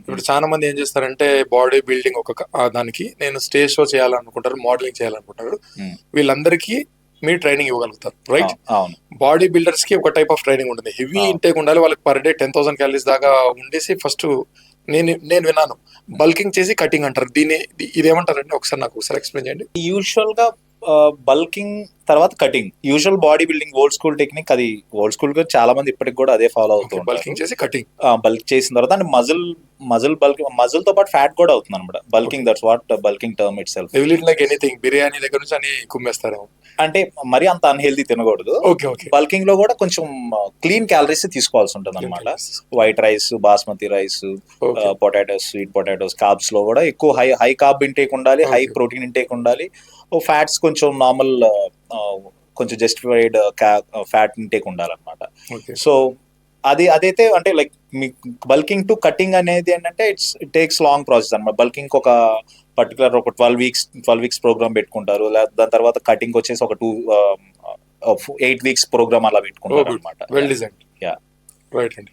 ఇప్పుడు చాలా మంది ఏం చేస్తారంటే బాడీ బిల్డింగ్ దానికి నేను స్టేజ్ షో చేయాలనుకుంటారు, మోడలింగ్ చేయాలనుకుంటారు. వీళ్ళందరికీ మీరు ట్రైనింగ్ ఇవ్వగలుగుతారు, రైట్? అవును. బాడీ బిల్డర్స్ కి ఒక టైప్ ఆఫ్ ట్రైనింగ్ ఉంటుంది, హెవీ ఇంటేక్ ఉండాలి వాళ్ళకి, పర్ డే 10,000 క్యాలరీస్ దాకా ఉండేసి ఫస్ట్ నేను విన్నాను బల్కింగ్ చేసి కటింగ్ అంటారు. ఇదేమంటారండి? ఒకసారి నాకు ఎక్స్ప్లెయిన్ చేయండి. యూజువల్ గా బల్కింగ్ తర్వాత cutting, usual body building old school technique. అది ఓల్డ్ స్కూల్ గా చాలా మంది ఇప్పటికి కూడా అదే ఫాలో అవుతూ బల్కింగ్ చేసి కటింగ్. బల్క్ చేసిన తర్వాత అండ్ మజిల్ తో పాటు ఫ్యాట్ కూడా అవుతుంది అనమాట bulking. That's what bulking term it self. Like anything, biryani దగ్గర నుంచి అని కుమ్మేస్తారేమో. అంటే మరి అంత అన్హెల్దీ తినకూడదు. బల్కింగ్ లో కూడా కొంచెం క్లీన్ క్యాలరీస్ తీసుకోవాల్సి ఉంటుంది అనమాట. White rice, basmati rice, potatoes, sweet potatoes, carbs లో కూడా ఎక్కువ హై కార్బ్ ఇంటేక్ ఉండాలి, హై ప్రోటీన్ ఇంటేక్ ఉండాలి. ఫ్యాట్స్ కొంచెం నార్మల్, కొంచెం జస్టిఫైడ్ ఫ్యాట్ ఇంటేక్ ఉండాలన్నమాట. సో అదైతే అంటే like me bulking to cutting అనేది ఏంటంటే ఇట్ టేక్స్ లాంగ్ ప్రాసెస్ అనమాట. బల్కింగ్ ఒక పర్టికులర్ ఒక 12 వీక్స్ ప్రోగ్రామ్ పెట్టుకుంటారు. దాని తర్వాత కటింగ్ వచ్చేసి ఒక 8 వీక్స్ ప్రోగ్రామ్ అలా పెట్టుకుంటారు అనమాట. Well design. రైట్ అండి.